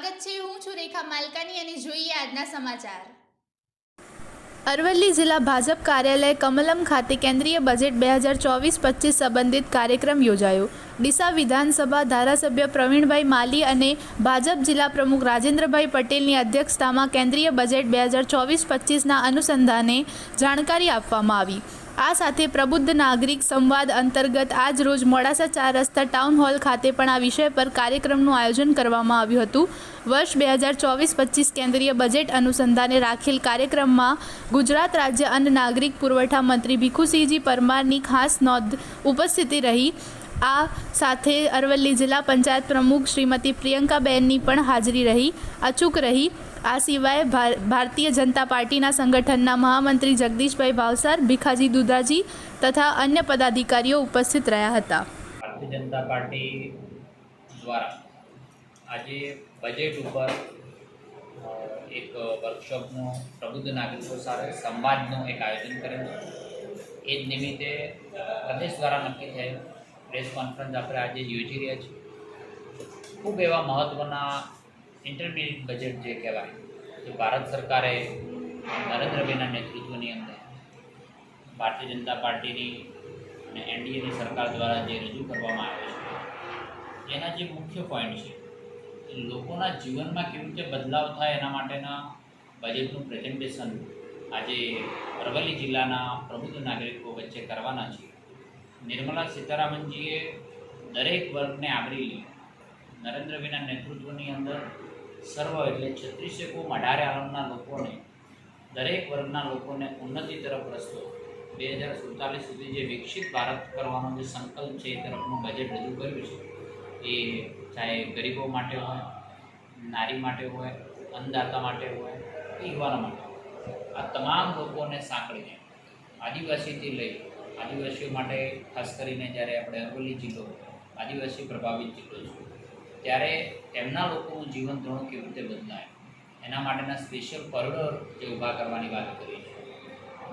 સ્વાગત છે। હું છું રેખા માલકાની અને જોઈએ આજના સમાચાર। અરવલ્લી જિલ્લા ભાજપ કાર્યાલય કમલમ ખાતે કેન્દ્રીય બજેટ 2024-25 સંબંધિત કાર્યક્રમ યોજાયો। ડીસા વિધાનસભા ધારાસભ્ય પ્રવીણભાઈ માલી અને ભાજપ જિલ્લા પ્રમુખ રાજેન્દ્રભાઈ પટેલની અધ્યક્ષતામાં કેન્દ્રીય બજેટ 2024-25ના અનુસંધાને જાણકારી આપવામાં આવી। આ સાથે પ્રબુદ્ધ નાગરિક સંવાદ અંતર્ગત આજ રોજ મોડાસા 4 રસ્તા ટાઉન હોલ ખાતે પણ આ વિષય પર કાર્યક્રમનું આયોજન કરવામાં આવ્યું હતું। વર્ષ 2024-25 કેન્દ્રીય બજેટ અનુસંધાને રાખેલ કાર્યક્રમમાં ગુજરાત રાજ્ય અન્ન નાગરિક પુરવઠા મંત્રી ભીખુસિંહજી પરમારની ખાસ નોંધ ઉપસ્થિતિ રહી। આ સાથે અરવલ્લી જિલ્લા પંચાયત પ્રમુખ શ્રીમતી પ્રિયંકાબેનની પણ હાજરી રહી અચૂક રહી। આ સિવાય ભારતીય જનતા પાર્ટીના સંગઠનના મહામંત્રી જગદીશભાઈ ભાવસાર, ભીખાજી દુધાજી તથા અન્ય પદાધિકારીઓ ઉપસ્થિત રહ્યા હતા। ભારતીય જનતા પાર્ટી દ્વારા આજે બજેટ ઉપર એક વર્કશોપનું પ્રબુદ્ધ નાગરિકો સાથે સંવાદનું એક આયોજન કરેલું। એ જ નિમિત્તે પ્રદેશ દ્વારા નક્કી થયેલ પ્રેસ કોન્ફરન્સ આપણે આજે યોજી રહ્યા છીએ। ખૂબ એવા મહત્ત્વના ઇન્ટરમીડિયેટ બજેટ જે કહેવાય, જે ભારત સરકારે નરેન્દ્રભાઈના નેતૃત્વની અંદર ભારતીય જનતા પાર્ટીની અને એનડીએની સરકાર દ્વારા જે રજૂ કરવામાં આવે છે, એના જે મુખ્ય પોઈન્ટ છે એ લોકોના જીવનમાં કેવી રીતે બદલાવ થાય એના માટેના બજેટનું પ્રેઝન્ટેશન આજે અરવલ્લી જિલ્લાના પ્રબુદ્ધ નાગરિકો વચ્ચે કરવાના છે। નિર્મલા સીતારામનજીએ દરેક વર્ગને આવરી લે નરેન્દ્રભાઈના નેતૃત્વની અંદર સર્વ એટલે 36 આલમના લોકોને, દરેક વર્ગના લોકોને ઉન્નતિ તરફ રસ્તો 2047 સુધી જે વિકસિત ભારત કરવાનો જે સંકલ્પ છે એ તરફનું બજેટ રજૂ કર્યું છે। એ ચાહે ગરીબો માટે હોય, નારી માટે હોય, અન્નદાતા માટે હોય કે યુવાનો માટે હોય, આ તમામ લોકોને સાંકળીને આદિવાસીથી લઈ આદિવાસીઓ માટે ખાસ કરીને જ્યારે આપણે અરવલ્લી જિલ્લો આદિવાસી પ્રભાવિત જિલ્લો છે, ત્યારે તેમના લોકોનું જીવન ધોરણ કેવી રીતે બદલાય એના માટેના સ્પેશિયલ કોરિડોર જે ઊભા કરવાની વાત કરી છે।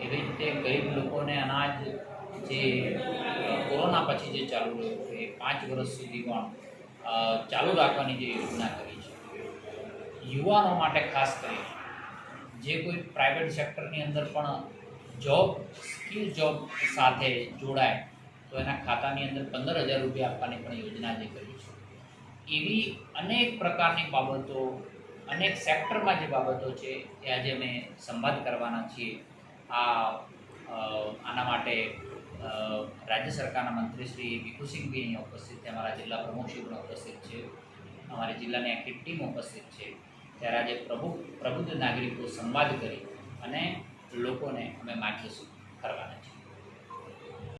એવી રીતે ગરીબ લોકોને અનાજ જે કોરોના પછી જે ચાલુ રહ્યું છે એ 5 વર્ષ સુધી પણ ચાલુ રાખવાની જે યોજના કરી છે। યુવાનો માટે ખાસ કરીને જે કોઈ પ્રાઇવેટ સેક્ટરની અંદર પણ જોબ સ્કિલ જોબ સાથે જોડાય તો એના ખાતાની અંદર 15,000 રૂપિયા આપવાની પણ યોજના જે કરી છે। એવી અનેક પ્રકારની બાબતો, અનેક સેક્ટરમાં જે બાબતો છે એ આજે અમે સંવાદ કરવાના છીએ। આના માટે રાજ્ય સરકારના મંત્રી શ્રી ભીખુસિંહજી અહીંયા ઉપસ્થિત છે, અમારા જિલ્લા પ્રમુખશ્રી પણ ઉપસ્થિત છે, અમારી જિલ્લાની આખી ટીમ ઉપસ્થિત છે। ત્યારે આજે પ્રબુદ્ધ નાગરિકો સંવાદ કરી અને લોકોને અમે માર્ગદર્શન કરવાના છીએ।